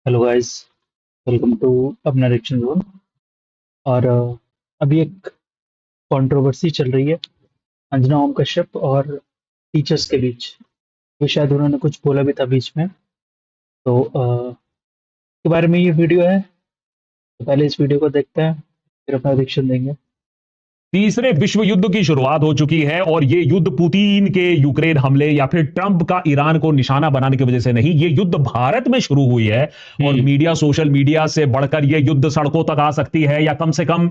Hello guys, welcome to अपना reaction zone. और अभी एक कंट्रोवर्सी चल रही है अंजना ओम कश्यप और टीचर्स के बीच। तो शायद उन्होंने कुछ बोला भी था बीच में, तो के बारे में ये वीडियो है। तो पहले इस वीडियो को देखते हैं, फिर अपना रिएक्शन देंगे। तीसरे विश्व युद्ध की शुरुआत हो चुकी है और ये युद्ध पुतिन के यूक्रेन हमले या फिर ट्रंप का ईरान को निशाना बनाने की वजह से नहीं, ये युद्ध भारत में शुरू हुई है। और मीडिया, सोशल मीडिया से बढ़कर ये युद्ध सड़कों तक आ सकती है या कम से कम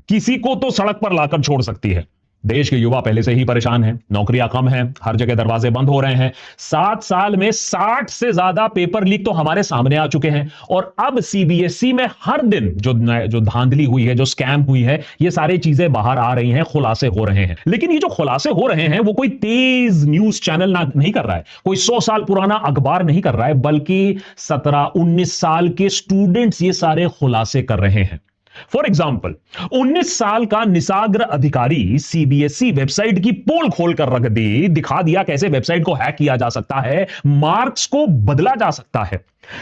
किसी को तो सड़क पर लाकर छोड़ सकती है। देश के युवा पहले से ही परेशान हैं, नौकरियां कम हैं, हर जगह दरवाजे बंद हो रहे हैं। 7 साल में 60 से ज्यादा पेपर लीक तो हमारे सामने आ चुके हैं। और अब सीबीएसई में हर दिन जो धांधली हुई है, जो स्कैम हुई है, ये सारी चीजें बाहर आ रही हैं, खुलासे हो रहे हैं। लेकिन ये जो खुलासे हो रहे हैं वो कोई तेज न्यूज चैनल नहीं कर रहा है, कोई 100 साल पुराना अखबार नहीं कर रहा है, बल्कि 17-19 साल के स्टूडेंट्स ये सारे खुलासे कर रहे हैं। फॉर एग्जाम्पल, 19 साल का निसाग्र अधिकारी सीबीएसई वेबसाइट की पोल खोलकर रख दी, दिखा दिया कैसे वेबसाइट को हैक किया जा सकता है, मार्क्स को बदला जा सकता है।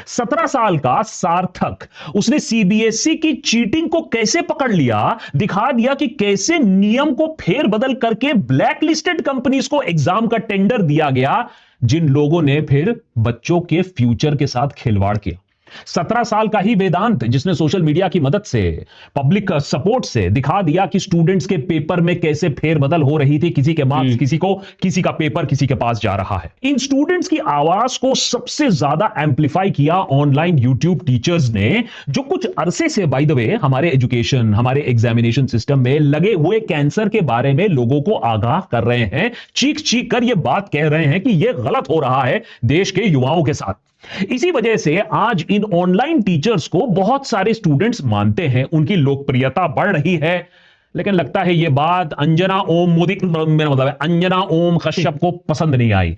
17 साल का सार्थक, उसने सीबीएसई की चीटिंग को कैसे पकड़ लिया, दिखा दिया कि कैसे नियम को फेरबदल करके ब्लैक लिस्टेड कंपनीज को एग्जाम का टेंडर दिया गया, जिन लोगों ने फिर बच्चों के फ्यूचर के साथ खिलवाड़ किया। 17 साल का ही वेदांत, जिसने सोशल मीडिया की मदद से, पब्लिक सपोर्ट से दिखा दिया कि स्टूडेंट्स के पेपर में कैसे फेरबदल हो रही थी, किसी के मार्क्स किसी का पेपर किसी के पास जा रहा है। इन स्टूडेंट्स की आवाज को सबसे ज्यादा एम्पलीफाई किया ऑनलाइन यूट्यूब टीचर्स ने, जो कुछ अरसे से बाय द वे हमारे एजुकेशन, हमारे एग्जामिनेशन सिस्टम में लगे हुए कैंसर के बारे में लोगों को आगाह कर रहे हैं, चीख चीख कर यह बात कह रहे हैं कि यह गलत हो रहा है देश के युवाओं के साथ। इसी वजह से आज इन ऑनलाइन टीचर्स को बहुत सारे स्टूडेंट्स मानते हैं, उनकी लोकप्रियता बढ़ रही है। लेकिन लगता है यह बात अंजना ओम मोदी, मेरा मतलब है अंजना ओम कश्यप को पसंद नहीं आई।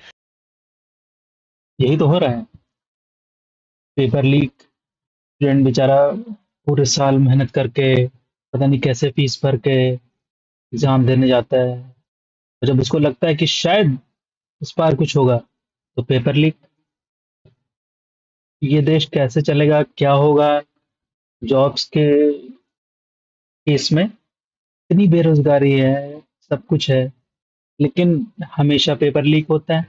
यही तो हो रहा है, पेपर लीक। स्टूडेंट बेचारा पूरे साल मेहनत करके, पता नहीं कैसे फीस भर के एग्जाम देने जाता है, और जब उसको लगता है कि शायद इस बार कुछ होगा, तो पेपर लीक। ये देश कैसे चलेगा, क्या होगा? जॉब्स के केस में इतनी बेरोजगारी है, सब कुछ है, लेकिन हमेशा पेपर लीक होता है।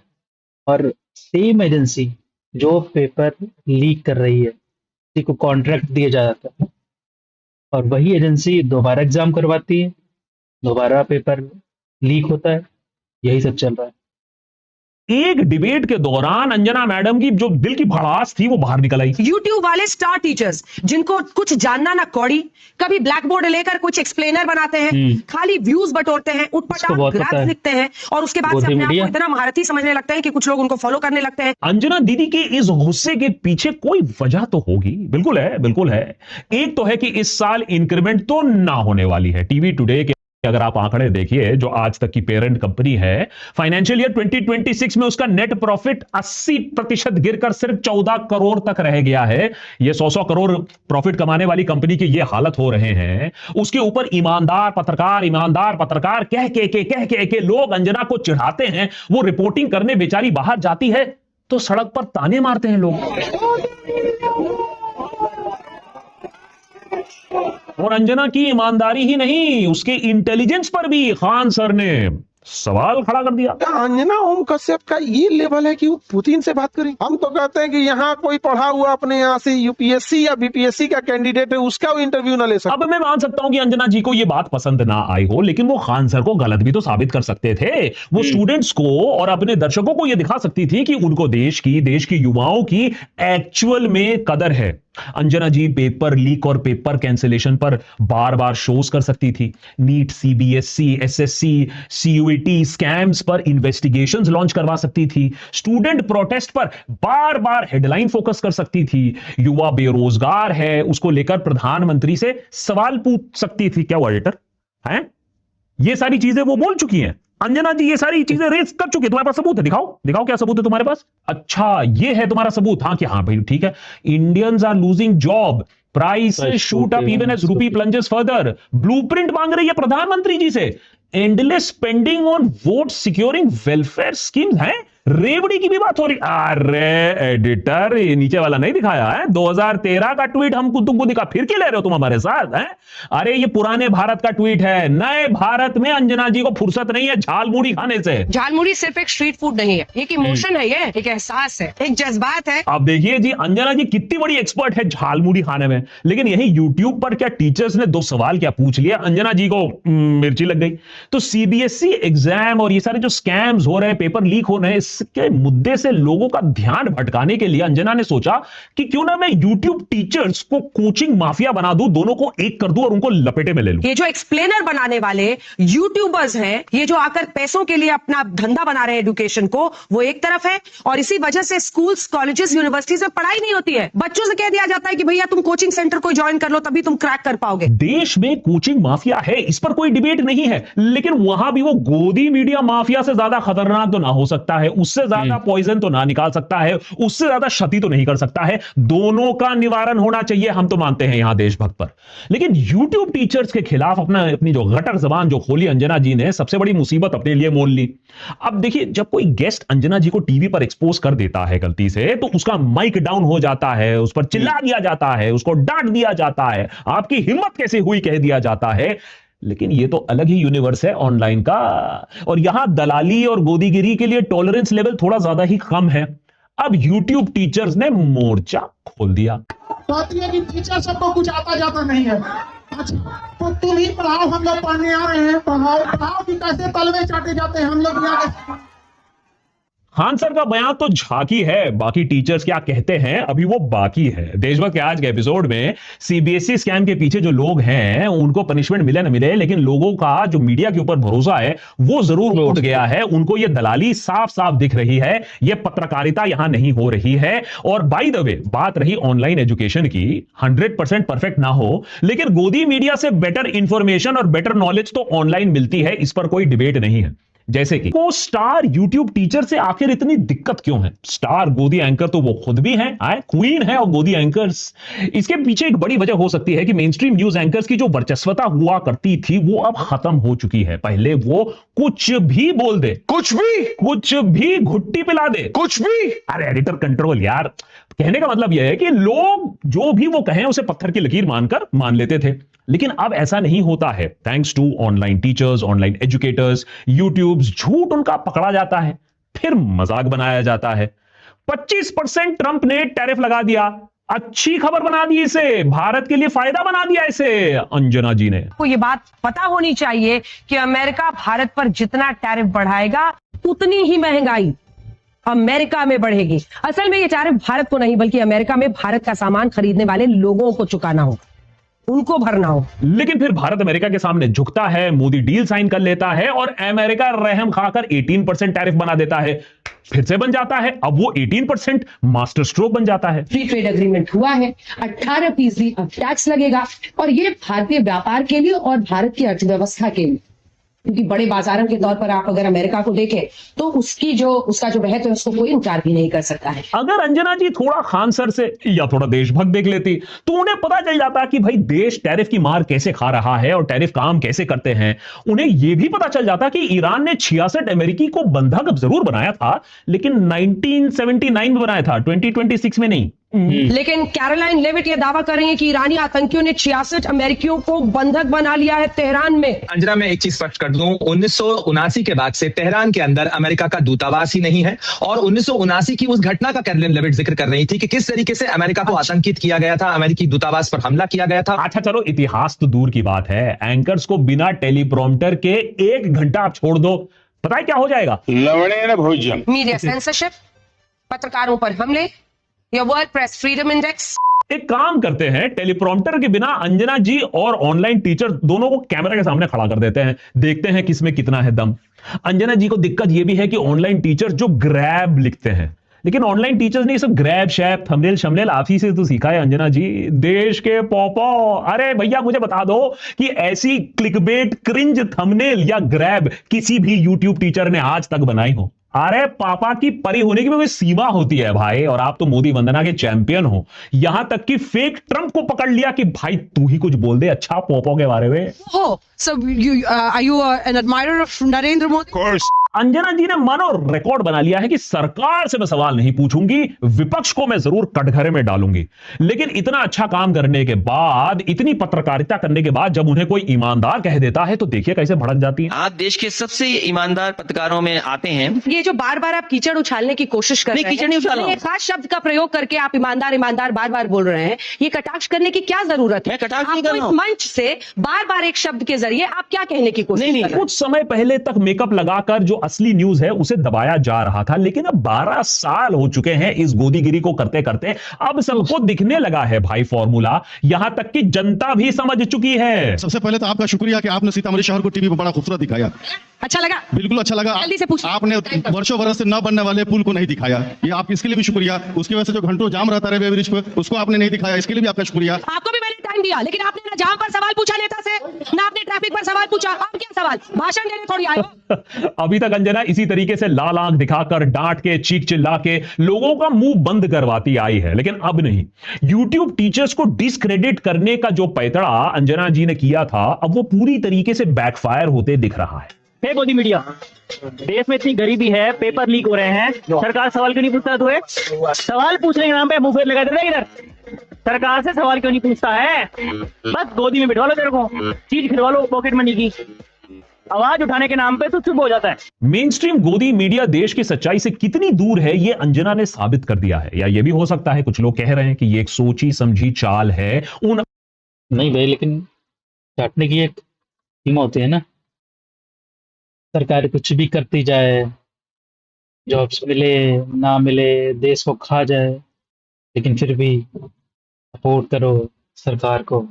और सेम एजेंसी जो पेपर लीक कर रही है, उसी को कॉन्ट्रैक्ट दिया जाता है, और वही एजेंसी दोबारा एग्जाम करवाती है, दोबारा पेपर लीक होता है। यही सब चल रहा है। एक डिबेट के दौरान अंजना मैडम की जो दिल की भड़ास थी वो बाहर निकल आई। यूट्यूब वाले स्टार टीचर्स जिनको कुछ जानना ना कौड़ी, कभी ब्लैक बोर्ड लेकर कुछ एक्सप्लेनर बनाते हैं, खाली व्यूज बटोरते हैं, उठपटांग ग्राफ लिखते हैं, और उसके बाद से अपने आप को इतना महारथी समझने लगते हैं कि कुछ लोग उनको फॉलो करने लगते हैं। अंजना दीदी के इस गुस्से के पीछे कोई वजह तो होगी, बिल्कुल है, बिल्कुल है। एक तो है कि इस साल इंक्रीमेंट तो ना होने वाली है। टीवी टुडे के अगर आप आंकड़े देखिए, जो आज तक की पेरेंट कंपनी है, फाइनेंशियल ईयर 2026 में उसका नेट प्रॉफिट 80% गिरकर सिर्फ 14 करोड़ तक रह गया है। ये 100 करोड़ प्रॉफिट कमाने वाली कंपनी की ये हालत हो रहे हैं। उसके ऊपर ईमानदार पत्रकार कह के लोग अंजना को चिढ़ाते हैं। वो रिपोर्टिंग करने बेचारी बाहर जाती है तो सड़क पर ताने मारते हैं लोग। और अंजना की ईमानदारी ही नहीं, उसके इंटेलिजेंस पर भी खान सर ने सवाल खड़ा कर दिया। अंजना ओम कश्यप का ये लेवल है कि वो पुतिन से बात करें। हम तो कहते हैं कि यहाँ कोई पढ़ा हुआ अपने यहाँ से यूपीएससी या बीपीएससी का कैंडिडेट है, उसका वो इंटरव्यू ना ले सकते। अब मैं मान सकता हूं कि अंजना जी को ये बात पसंद ना आई हो, लेकिन वो खान सर को गलत भी तो साबित कर सकते थे। वो स्टूडेंट्स को और अपने दर्शकों को ये दिखा सकती थी कि उनको देश की युवाओं की एक्चुअल में कदर है। अंजना जी पेपर लीक और पेपर कैंसिलेशन पर बार बार शोज कर सकती थी। NEET, CBSE, SSC, CUET scams पर इन्वेस्टिगेशंस लॉन्च करवा सकती थी। स्टूडेंट प्रोटेस्ट पर बार बार हेडलाइन फोकस कर सकती थी। युवा बेरोजगार है, उसको लेकर प्रधानमंत्री से सवाल पूछ सकती थी। क्या हुआ एडिटर है? ये सारी चीजें वो बोल चुकी हैं। अंजना जी ये सारी चीजें रेस कर चुके हैं। तुम्हारे पास सबूत है? दिखाओ क्या सबूत है तुम्हारे पास। अच्छा, ये है तुम्हारा सबूत? हाँ कि हाँ भाई ठीक है। Indians are losing job, price shoot up even as rupee plunges further. Blueprint मांग रही है प्रधानमंत्री जी से। Endless spending on vote securing welfare schemes हैं। रेवड़ी की भी बात हो रही। अरे एडिटर, ये नीचे वाला नहीं दिखाया है? 2013 का ट्वीट हमको तुमको दिखा, फिर क्यों ले रहे हो तुम हमारे साथ हैं? अरे ये पुराने भारत का ट्वीट है। नए भारत में अंजना जी को फुर्सत नहीं है झालमुड़ी खाने से। झालमुड़ी सिर्फ एक स्ट्रीट फूड नहीं है, एक इमोशन है, ये एक एहसास है, एक जज्बात है। अब देखिए जी, अंजना जी कितनी बड़ी एक्सपर्ट है झालमुड़ी खाने में, लेकिन यही यूट्यूब पर क्या टीचर्स ने 2 सवाल क्या पूछ लिया, अंजना जी को मिर्ची लग गई। तो सीबीएसई एग्जाम और ये सारे जो स्कैम्स हो रहे हैं, पेपर लीक हो रहे हैं, इसके मुद्दे से लोगों का ध्यान भटकाने के लिए अंजना ने सोचा कि क्यों ना मैं यूट्यूब टीचर्स को कोचिंग माफिया बना दूं, दोनों को एक कर दूं और उनको लपेटे में ले लूं। ये जो एक्सप्लेनर बनाने वाले यूट्यूबर्स हैं, ये जो आकर पैसों के लिए अपना धंधा बना रहे हैं एजुकेशन को, वो एक तरफ है, और इसी वजह से स्कूल्स, कॉलेजेस, यूनिवर्सिटीज में पढ़ाई नहीं होती है। बच्चों से कह दिया जाता है कि भैया तुम कोचिंग सेंटर को ज्वाइन कर लो, तभी तुम क्रैक कर पाओगे। देश में कोचिंग माफिया है, इस पर कोई डिबेट नहीं है, लेकिन वहां भी वो गोदी मीडिया माफिया से ज्यादा खतरनाक तो ना हो सकता है, उससे ज्यादा पॉइजन तो ना निकाल सकता है, उससे ज्यादा क्षति तो नहीं कर सकता है। दोनों का निवारण होना चाहिए, हम तो मानते हैं यहां देशभक्त पर। लेकिन यूट्यूब टीचर्स के खिलाफ अपनी जो गटर जबान जो खोली अंजना जी ने, सबसे बड़ी मुसीबत अपने लिए मोल ली। अब देखिए, जब कोई गेस्ट अंजना जी को टीवी पर एक्सपोज कर देता है गलती से, तो उसका माइक डाउन हो जाता है, उस पर चिल्ला दिया जाता है, उसको डांट दिया जाता है, आपकी हिम्मत कैसे हुई कह दिया जाता है। लेकिन ये तो अलग ही यूनिवर्स है ऑनलाइन का, और यहां दलाली और गोदीगिरी के लिए टॉलरेंस लेवल थोड़ा ज्यादा ही कम है। अब यूट्यूब टीचर्स ने मोर्चा खोल दिया। कहती है कि टीचर सबको कुछ आता जाता नहीं है। अच्छा, तो तुम ही पढ़ाओ, हम लोग पढ़ने आ रहे हैं, पढ़ाओ कि कैसे तलवे चाटे जाते हैं हम लोग यहाँ। खान सर का बयान तो झांकी है, बाकी टीचर्स क्या कहते हैं अभी वो बाकी है। देशभक्त के आज के एपिसोड में सीबीएसई स्कैम के पीछे जो लोग हैं उनको पनिशमेंट मिले ना मिले, लेकिन लोगों का जो मीडिया के ऊपर भरोसा है वो जरूर उठ गया है। उनको ये दलाली साफ साफ दिख रही है, ये पत्रकारिता यहां नहीं हो रही है। और बाय द वे, बात रही ऑनलाइन एजुकेशन की, 100% परफेक्ट ना हो, लेकिन गोदी मीडिया से बेटर इंफॉर्मेशन और बेटर नॉलेज तो ऑनलाइन मिलती है, इस पर कोई डिबेट नहीं है। जैसे कि वो स्टार यूट्यूब टीचर से आखिर इतनी दिक्कत क्यों है? स्टार गोदी एंकर तो वो खुद भी हैं, क्वीन है और गोदी एंकर्स। इसके पीछे एक बड़ी वजह हो सकती है कि मेनस्ट्रीम न्यूज एंकर्स की जो वर्चस्वता हुआ करती थी वो अब खत्म हो चुकी है। पहले वो कुछ भी बोल दे, कुछ भी घुट्टी पिला दे, कुछ भी। अरे एडिटर कंट्रोल यार, कहने का मतलब यह है कि लोग जो भी वो कहें उसे पत्थर की लकीर मानकर मान लेते थे, लेकिन अब ऐसा नहीं होता है। Thanks to online teachers, online educators, YouTube, झूठ उनका पकड़ा जाता है, फिर मजाक बनाया जाता है। 25% ट्रंप ने टैरिफ लगा दिया, अच्छी खबर बना दी इसे, भारत के लिए फायदा बना दिया इसे अंजना जी ने। को ये बात पता होनी चाहिए कि अमेरिका भारत पर जितना टैरिफ बढ़ाएगा उतनी ही महंगाई अमेरिका में बढ़ेगी। असल में ये टैरिफ भारत को नहीं बल्कि अमेरिका में भारत का सामान खरीदने वाले लोगों को चुकाना हो, उनको भरना हो। लेकिन फिर भारत अमेरिका के सामने झुकता है, मोदी डील साइन कर लेता है और अमेरिका रहम खाकर 18% टैरिफ बना देता है, फिर से बन जाता है। अब वो 18% मास्टर स्ट्रोक बन जाता है। फ्री ट्रेड एग्रीमेंट हुआ है, 18% अब टैक्स लगेगा, और ये भारतीय व्यापार के लिए और भारत की अर्थव्यवस्था के लिए, क्योंकि बड़े बाजारों के तौर पर आप अगर अमेरिका को देखें तो उसका जो महत्व है उसको कोई इनकार भी नहीं कर सकता है। अगर अंजना जी थोड़ा खान सर से या थोड़ा देशभक्त देख लेती तो उन्हें पता चल जाता कि भाई देश टैरिफ की मार कैसे खा रहा है और टैरिफ काम कैसे करते हैं। उन्हें यह भी पता चल जाता कि ईरान ने 66 अमेरिकी को बंधक जरूर बनाया था, लेकिन 1979 में बनाया था, 2026 में नहीं। लेकिन कैरोलाइन लेविट ये दावा कर रही है कि ईरानी आतंकियों ने 66 अमेरिकियों को बंधक बना लिया है तेहरान में। अंजना, मैं एक चीज स्पष्ट कर दूं, 1979 के बाद से तेहरान के अंदर अमेरिका का दूतावास ही नहीं है, और 1979 की उस घटना का कैरोलाइन लेविट जिक्र कर रही थी कि किस तरीके से अमेरिका को आतंकित किया गया था, अमेरिकी दूतावास पर हमला किया गया था। अच्छा चलो, इतिहास तो दूर की बात है, एंकर्स को बिना टेलीप्रॉम्प्टर के 1 घंटा आप छोड़ दो, पता है क्या हो जाएगा? लवणेन भोजन। मीडिया सेंसरशिप, पत्रकारों पर हमले, या वर्ल्ड प्रेस फ्रीडम इंडेक्स। एक काम करते हैं, टेलीप्रॉम्प्टर के बिना अंजना जी और ऑनलाइन टीचर दोनों को कैमरा के सामने खड़ा कर देते हैं, देखते हैं किसमें कितना है दम। अंजना जी को दिक्कत यह भी है कि ऑनलाइन टीचर जो ग्रैब लिखते हैं, लेकिन ऑनलाइन टीचर्स ने सब ग्रैब शैप थंबनेल शमनेल आप ही से तो सीखा है अंजना जी, देश के पॉपो। अरे भैया मुझे बता दो कि ऐसी क्लिकबेट क्रिंज थंबनेल या ग्रैब किसी भी यूट्यूब टीचर ने आज तक बनाई हो? अरे पापा की परी होने की भी कोई सीमा होती है भाई, और आप तो मोदी वंदना के चैंपियन हो। यहां तक कि फेक ट्रंप को पकड़ लिया कि भाई तू ही कुछ बोल दे अच्छा पोपो के बारे में। Oh, so are you an admirer of Narendra Modi? Of course. Anjana जी ने मानो रिकॉर्ड बना लिया है कि सरकार से मैं सवाल नहीं पूछूंगी, विपक्ष को मैं जरूर कटघरे में डालूंगी। लेकिन इतना अच्छा काम करने के बाद, इतनी पत्रकारिता करने के बाद, जब उन्हें कोई ईमानदार कह देता है तो देखिए कैसे भड़क जाती है। आप देश के सबसे ईमानदार पत्रकारों में आते हैं। ये जो बार बार आप कीचड़ उछालने की कोशिश कर रहे हैं, कीचड़ नहीं उछाल रहा हूं। एक खास शब्द का प्रयोग करके आप ईमानदार ईमानदार बार बार बोल रहे हैं, ये कटाक्ष करने की क्या जरूरत है? मैं कटाक्ष नहीं कर आपको रहा इस हूं। मंच से बार बार एक शब्द के जरिए आप क्या कहने की कोशिश कर रहे हैं? कुछ समय पहले तक मेकअप लगाकर जो असली न्यूज है उसे दबाया जा रहा था, लेकिन अब 12 साल हो चुके हैं इस गोदीगिरी को करते करते। अब सबको दिखने लगा है भाई फॉर्मूला, यहां तक कि जनता भी समझ चुकी है। सबसे पहले तो आपका शुक्रिया कि आपने सीतामढ़ी शहर को टीवी पर बड़ा खूबसूरत दिखाया। अच्छा लगा? बिल्कुल अच्छा लगा। जल्दी से पूछिए। आपने वर्षों बरस से न बनने वाले पुल को नहीं दिखाया, ये आप इसके लिए भी शुक्रिया। उसकी वजह से जो घंटों जाम रहता है ब्रिज पे, उसको आपने नहीं दिखाया, इसके लिए भी आपका शुक्रिया। आपको भी मैंने टाइम दिया, लेकिन आपने ना जाम पर सवाल पूछा नेता से, ना आपने ट्रैफिक पर सवाल पूछा। अब क्या सवाल? भाषण देने थोड़ी आए हो। अभी तक अंजना इसी तरीके से लाल आंख दिखाकर, डांट के, चीख चिल्ला के लोगों का मुंह बंद करवाती आई है, लेकिन अब नहीं। यूट्यूब टीचर्स को डिस्क्रेडिट करने का जो पैतरा अंजना जी ने किया था, अब वो पूरी तरीके से बैकफायर होते दिख रहा है। हे मोदी मीडिया, देश में इतनी गरीबी है, पेपर लीक हो रहे हैं, सरकार सवाल क्यों नहीं पूछता? तुझे सवाल पूछने के नाम पे मुंह फेर लगा देता है इधर। सरकार से सवाल क्यों नहीं पूछता है? बस गोदी में बिठवा लो, तेरे को चीज खिलवा लो पॉकेट मनी की, आवाज उठाने के नाम पे तो चुप हो जाता है। मेन स्ट्रीम गोदी मीडिया देश की सच्चाई से कितनी दूर है, ये अंजना ने साबित कर दिया है। या ये भी हो सकता है, कुछ लोग कह रहे हैं कि ये एक सोची समझी चाल है। नहीं भाई, लेकिन काटने की एक सीमा होती है ना। सरकार कुछ भी करती जाए, जॉब्स मिले ना मिले, देश को खा जाए, लेकिन फिर भी सपोर्ट करो सरकार को।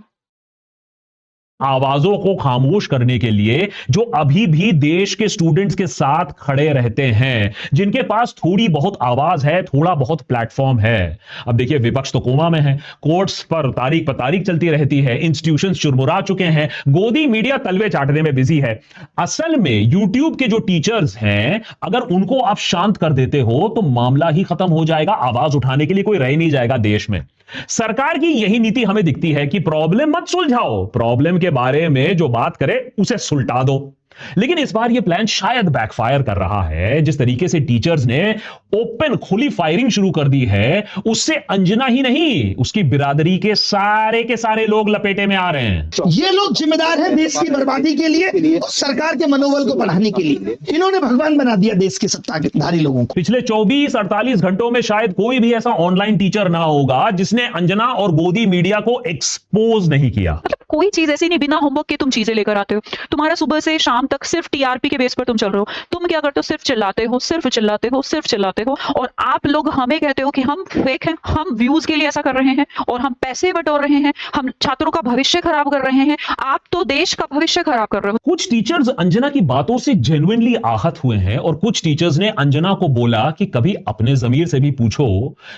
आवाजों को खामोश करने के लिए जो अभी भी देश के स्टूडेंट्स के साथ खड़े रहते हैं, जिनके पास थोड़ी बहुत आवाज है, थोड़ा बहुत प्लेटफॉर्म है। अब देखिए, विपक्ष तो कोमा में है, कोर्ट्स पर तारीख पर तारीख चलती रहती है, इंस्टीट्यूशंस चुरमुरा चुके हैं, गोदी मीडिया तलवे चाटने में बिजी है। असल में यूट्यूब के जो टीचर्स हैं, अगर उनको आप शांत कर देते हो तो मामला ही खत्म हो जाएगा। आवाज उठाने के लिए कोई रह नहीं जाएगा देश में। सरकार की यही नीति हमें दिखती है कि प्रॉब्लम मत सुलझाओ, प्रॉब्लम के बारे में जो बात करे उसे सुलटा दो। लेकिन इस बार यह प्लान शायद बैकफायर कर रहा है। जिस तरीके से टीचर्स ने ओपन खुली फायरिंग शुरू कर दी है, उससे अंजना ही नहीं, उसकी बिरादरी के सारे लोग लपेटे में आ रहे हैं। ये लोग जिम्मेदार हैं देश की बर्बादी के लिए, सरकार के मनोबल को बढ़ाने के लिए। इन्होंने भगवान बना दिया देश के सत्ताधारी लोगों को। पिछले 24-48 घंटों में शायद कोई भी ऐसा ऑनलाइन टीचर ना होगा जिसने अंजना और गोदी मीडिया को एक्सपोज नहीं किया। कोई चीज ऐसी नहीं, बिना होमवर्क के तुम चीजें लेकर आते हो। तुम्हारा सुबह से शाम तक सिर्फ टीआरपी के बेस पर तुम चल रहे हो। तुम क्या करते हो? सिर्फ चिल्लाते हो, सिर्फ चिल्लाते हो, सिर्फ चिल्लाते हो। और आप लोग हमें कहते हो कि हम फेक हैं, हम व्यूज के लिए ऐसा कर रहे हैं और हम पैसे बटोर रहे हैं, हम छात्रों का भविष्य खराब कर रहे हैं। आप तो देश का भविष्य खराब कर रहे हो। कुछ टीचर्स अंजना की बातों से जेन्युइनली आहत हुए हैं और कुछ टीचर्स ने अंजना को बोला कि कभी अपने जमीर से भी पूछो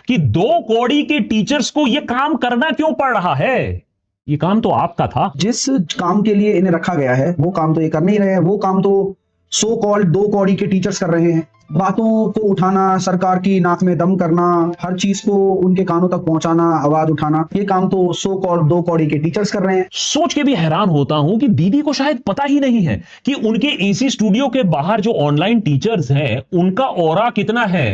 कि 2 कौड़ी के टीचर्स को यह काम करना क्यों पड़ रहा है। ये काम तो आपका था। जिस काम के लिए इन्हें रखा गया है वो काम तो ये कर नहीं रहे हैं। वो काम तो सो कॉल्ड 2 कौड़ी के टीचर्स कर रहे हैं। बातों को उठाना, सरकार की नाक में दम करना, हर चीज को उनके कानों तक पहुंचाना, आवाज उठाना, ये काम तो सो कॉल्ड 2 कौड़ी के टीचर्स कर रहे हैं। सोच के भी हैरान होता हूं कि दीदी को शायद पता ही नहीं है कि उनके एसी स्टूडियो के बाहर जो ऑनलाइन टीचर्स हैं, उनका ऑरा कितना है।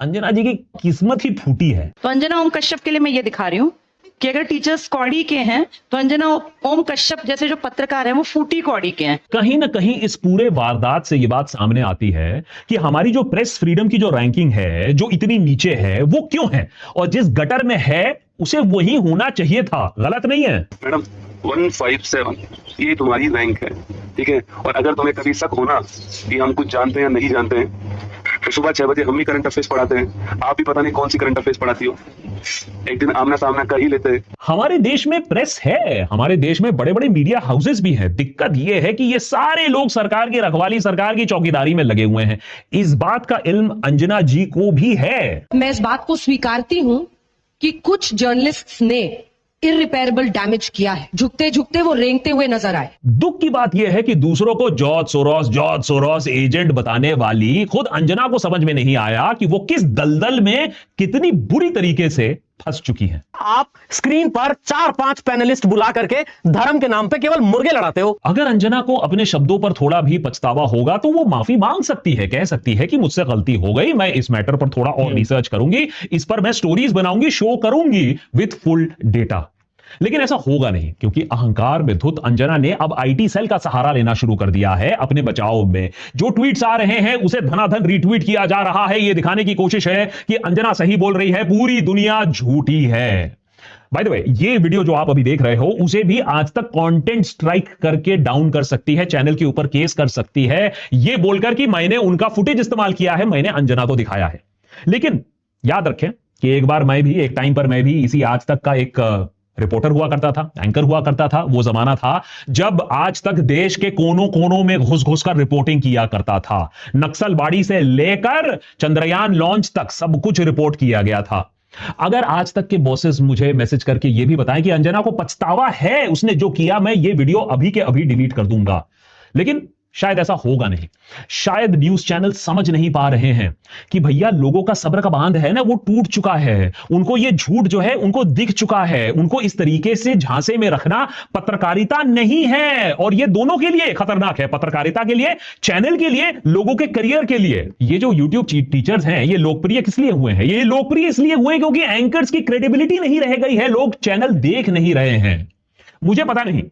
अंजना जी की किस्मत ही फूटी है। तो अंजना ओम कश्यप के लिए मैं ये दिखा रही हूँ कि अगर टीचर्स कौड़ी के हैं तो अंजना ओम कश्यप जैसे जो पत्रकार हैं वो फूटी कौड़ी के हैं। कहीं ना कहीं इस पूरे वारदात से ये बात सामने आती है कि हमारी जो प्रेस फ्रीडम की जो रैंकिंग है, जो इतनी नीचे है, वो क्यों है, और जिस गटर में है उसे वही होना चाहिए था। गलत नहीं है मैडम। 157 ये तुम्हारी रैंक है, ठीक है। और अगर तुम्हें कभी शक होना कि हम कुछ जानते हैं या नहीं जानते हैं, तो सुबह 6 बजे हम भी करंट अफेयर्स पढ़ाते हैं। आप भी पता नहीं कौन सी करंट अफेयर्स पढ़ाती हो, एक दिन आमना सामना कर ही लेते हैं। हमारे देश में प्रेस है, हमारे देश में बड़े बड़े मीडिया हाउसेस भी हैं। दिक्कत यह है कि ये सारे लोग सरकार की रखवाली, सरकार की चौकीदारी में लगे हुए हैं। इस बात का इल्म अंजना जी को भी है। मैं इस बात को स्वीकारती हूं कि कुछ जर्नलिस्ट्स ने इररिपेयरेबल डैमेज किया है। झुकते झुकते वो रेंगते हुए नजर आए। दुख की बात यह है कि दूसरों को जॉर्ज सोरोस एजेंट बताने वाली खुद अंजना को समझ में नहीं आया कि वो किस दलदल में कितनी बुरी तरीके से फंस चुकी हैं। आप स्क्रीन पर 4-5 पैनलिस्ट बुला करके धर्म के नाम पे केवल मुर्गे लड़ाते हो। अगर अंजना को अपने शब्दों पर थोड़ा भी पछतावा होगा तो वो माफी मांग सकती है, कह सकती है कि मुझसे गलती हो गई, मैं इस मैटर पर थोड़ा और रिसर्च करूंगी, इस पर मैं स्टोरीज बनाऊंगी, शो करूंगी विथ फुल डेटा। लेकिन ऐसा होगा नहीं, क्योंकि अहंकार में धुत अंजना ने अब आईटी सेल का सहारा लेना शुरू कर दिया है अपने बचाव में। जो ट्वीट्स आ रहे हैं उसे धनाधन रीट्वीट किया जा रहा है, यह दिखाने की कोशिश है कि अंजना सही बोल रही है, पूरी दुनिया झूठी है। बाय द वे, ये वीडियो जो आप अभी देख रहे हो उसे भी आज तक कंटेंट स्ट्राइक करके डाउन कर सकती है, चैनल के ऊपर केस कर सकती है, ये बोलकर कि मैंने उनका फुटेज इस्तेमाल किया है, मैंने अंजना को दिखाया है। लेकिन याद रखें कि एक बार मैं भी, एक टाइम पर मैं भी इसी आज तक का एक रिपोर्टर हुआ करता था, एंकर हुआ करता था। वो जमाना था जब आज तक देश के कोनों कोनों में घुस घुस कर रिपोर्टिंग किया करता था। नक्सलबाड़ी से लेकर चंद्रयान लॉन्च तक सब कुछ रिपोर्ट किया गया था। अगर आज तक के बॉसेस मुझे मैसेज करके ये भी बताएं कि अंजना को पछतावा है उसने जो किया, मैं ये वीडियो अभी के अभी डिलीट कर दूंगा। लेकिन शायद ऐसा होगा नहीं। शायद न्यूज चैनल समझ नहीं पा रहे हैं कि भैया लोगों का सब्र का बांध है ना, वो टूट चुका है। उनको ये झूठ जो है उनको दिख चुका है। उनको इस तरीके से झांसे में रखना पत्रकारिता नहीं है, और ये दोनों के लिए खतरनाक है, पत्रकारिता के लिए, चैनल के लिए, लोगों के करियर के लिए। ये जो यूट्यूब टीचर्स हैं ये लोकप्रिय किस लिए हुए हैं? ये लोकप्रिय इसलिए हुए क्योंकि एंकर्स की क्रेडिबिलिटी नहीं रह गई है, लोग चैनल देख नहीं रहे हैं। मुझे पता नहीं,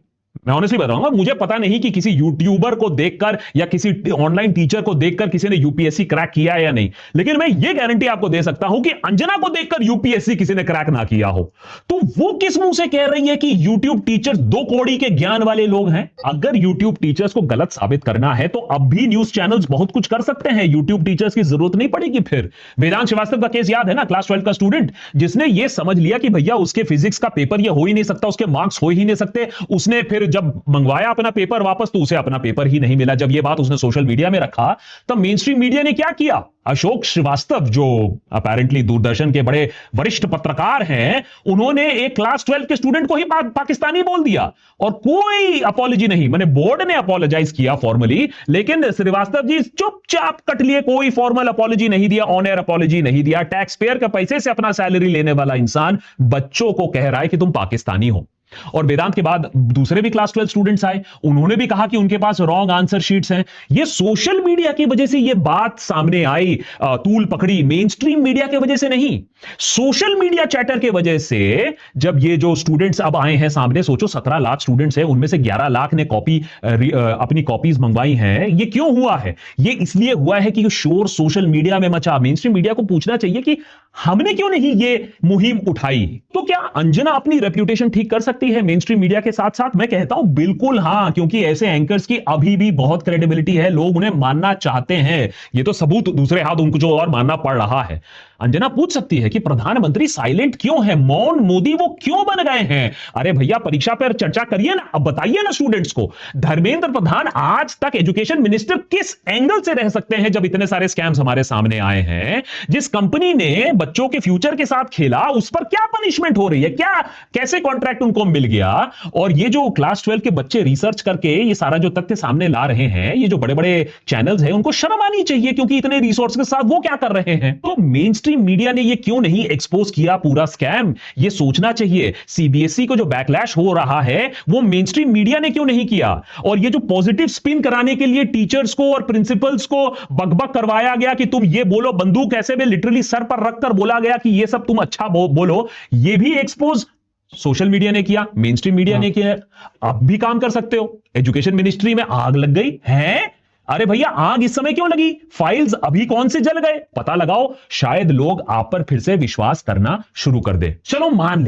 मैं ऑनेस्टली बताऊंगा, मुझे पता नहीं कि किसी यूट्यूबर को देखकर या किसी ऑनलाइन टीचर को देखकर किसी ने यूपीएससी क्रैक किया है या नहीं, लेकिन मैं यह गारंटी आपको दे सकता हूं कि अंजना को देखकर यूपीएससी किसी ने क्रैक ना किया हो। तो वो किस मुंह से कह रही है कि यूट्यूब टीचर्स 2 कौड़ी के ज्ञान वाले लोग हैं? अगर यूट्यूब टीचर्स को गलत साबित करना है तो अब भी न्यूज चैनल्स बहुत कुछ कर सकते हैं, यूट्यूब टीचर्स की जरूरत नहीं पड़ेगी। फिर वेदांत श्रीवास्तव का केस याद है ना, क्लास 12 का स्टूडेंट जिसने यह समझ लिया कि भैया उसके फिजिक्स का पेपर यह हो ही नहीं सकता, उसके मार्क्स हो ही नहीं सकते। उसने फिर जब मंगवाया अपना पेपर वापस तो उसे अपना पेपर ही नहीं मिला। जब यह बात उसने सोशल मीडिया में रखा तब मेन स्ट्रीम मीडिया ने क्या किया? अशोक श्रीवास्तव जो अपेरेंटली दूरदर्शन के बड़े वरिष्ठ पत्रकार हैं, उन्होंने एक क्लास 12 के स्टूडेंट को ही पाकिस्तानी बोल दिया और कोई अपॉलॉजी नहीं। मैंने बोर्ड ने अपॉलोजाइज किया फॉर्मली, लेकिन श्रीवास्तव जी चुपचाप कट लिए, कोई फॉर्मल अपॉलॉजी नहीं दिया, ऑन एयर अपॉलॉजी नहीं दिया। टैक्स पेयर के पैसे से अपना सैलरी लेने वाला इंसान बच्चों को कह रहा है कि तुम पाकिस्तानी हो। और वेदांत के बाद दूसरे भी क्लास 12 स्टूडेंट्स आए, उन्होंने भी कहा कि उनके पास रॉन्ग आंसर शीट्स हैं। ये सोशल मीडिया की वजह से ये बात सामने आई, तूल पकड़ी, मेन स्ट्रीम मीडिया की वजह से नहीं, सोशल मीडिया चैटर की वजह से। जब ये जो स्टूडेंट्स अब आए हैं सामने, सोचो 17 लाख स्टूडेंट्स हैं, उनमें से 11 लाख ने अपनी कॉपीज मंगवाई हैं। ये क्यों हुआ है? ये इसलिए हुआ है कि ये शोर सोशल मीडिया में मचा। मेन स्ट्रीम मीडिया को पूछना चाहिए कि हमने क्यों नहीं ये मुहिम उठाई। तो क्या अंजना अपनी रेप्यूटेशन ठीक कर सकती है मेन स्ट्रीम मीडिया के साथ साथ? मैं कहता हूं बिल्कुल हां, क्योंकि ऐसे एंकर्स की अभी भी बहुत क्रेडिबिलिटी है, लोग उन्हें मानना चाहते हैं। ये तो सबूत दूसरे हाथ उनको जो और मानना पड़ रहा है। अंजना पूछ सकती है कि प्रधानमंत्री साइलेंट क्यों है, मौन मोदी वो क्यों बन गए हैं? अरे भैया परीक्षा पर चर्चा करिए ना, अब बताइए ना स्टूडेंट्स को। धर्मेंद्र प्रधान आज तक एजुकेशन मिनिस्टर किस एंगल से रह सकते हैं जब इतने सारे स्कैम्स हमारे सामने आए हैं? जिस कंपनी ने बच्चों के फ्यूचर के साथ खेला उस पर क्या पनिशमेंट हो रही है? क्या कैसे कॉन्ट्रैक्ट उनको मिल गया? और ये जो क्लास 12 के बच्चे रिसर्च करके ये सारा जो तथ्य सामने ला रहे हैं, ये जो बड़े बड़े चैनल्स हैं, उनको शर्म आनी चाहिए, क्योंकि इतने रिसोर्स के साथ वो क्या कर रहे हैं? तो मेन स्ट्रीम मीडिया ने ये क्यों नहीं एक्सपोज किया पूरा स्कैम? ये सोचना चाहिए। सीबीएसई को जो बैकलैश हो रहा है वो मेन स्ट्रीम मीडिया ने क्यों नहीं किया? और ये जो पॉजिटिव स्पिन कराने के लिए टीचर्स को और प्रिंसिपल्स को बकबक करवाया गया कि तुम ये बोलो, बंदूक ऐसे में लिटरली सर पर रखकर बोला गया कि ये सब तुम अच्छा बोलो, ये भी एक्सपोज सोशल मीडिया ने किया, मेन स्ट्रीम मीडिया ने किया। अब भी काम कर सकते हो। एजुकेशन मिनिस्ट्री में आग लग गई है, अरे भैया आग इस समय क्यों लगी? फाइल्स अभी कौन से जल गए? पता लगाओ, शायद लोग आप पर फिर से विश्वास करना शुरू कर दे। चलो मान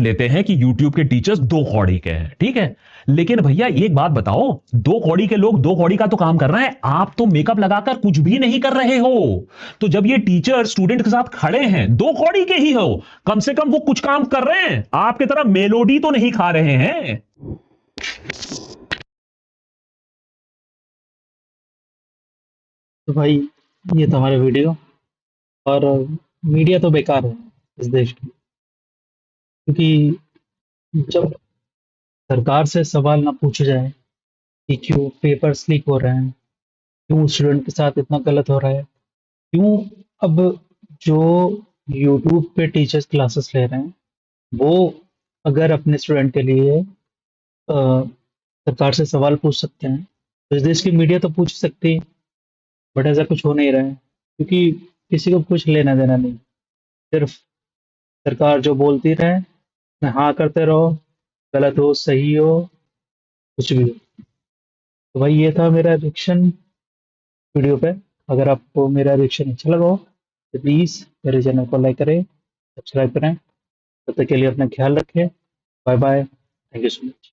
लेते हैं कि यूट्यूब के टीचर्स 2 कौड़ी के हैं, ठीक है। लेकिन भैया एक बात बताओ, 2 कौड़ी के लोग 2 कौड़ी का तो काम कर रहे हैं, आप तो मेकअप लगाकर कुछ भी नहीं कर रहे हो। तो जब ये टीचर स्टूडेंट के साथ खड़े हैं, 2 कौड़ी के ही हो, कम से कम वो कुछ काम कर रहे हैं, आपकी तरह मेलोडी तो नहीं खा रहे हैं। तो भाई ये तो हमारे वीडियो, और मीडिया तो बेकार है इस देश की, क्योंकि जब सरकार से सवाल ना पूछे जाए कि क्यों पेपर्स लीक हो रहे हैं, क्यों स्टूडेंट के साथ इतना गलत हो रहा है, क्यों अब जो यूट्यूब पे टीचर्स क्लासेस ले रहे हैं, वो अगर अपने स्टूडेंट के लिए सरकार से सवाल पूछ सकते हैं, तो इस देश की मीडिया तो पूछ सकती है, बट ऐसा कुछ हो नहीं रहा है, क्योंकि किसी को कुछ लेना देना नहीं। सिर्फ सरकार जो बोलती रहे, मैं हाँ करते रहो, गलत हो सही हो कुछ भी हो। तो भाई ये था मेरा रिएक्शन वीडियो पे। अगर आपको मेरा रिएक्शन अच्छा लगा हो तो प्लीज़ मेरे चैनल को लाइक करें, सब्सक्राइब करें। तब तक के लिए अपना ख्याल रखें। Bye bye, thank you so much.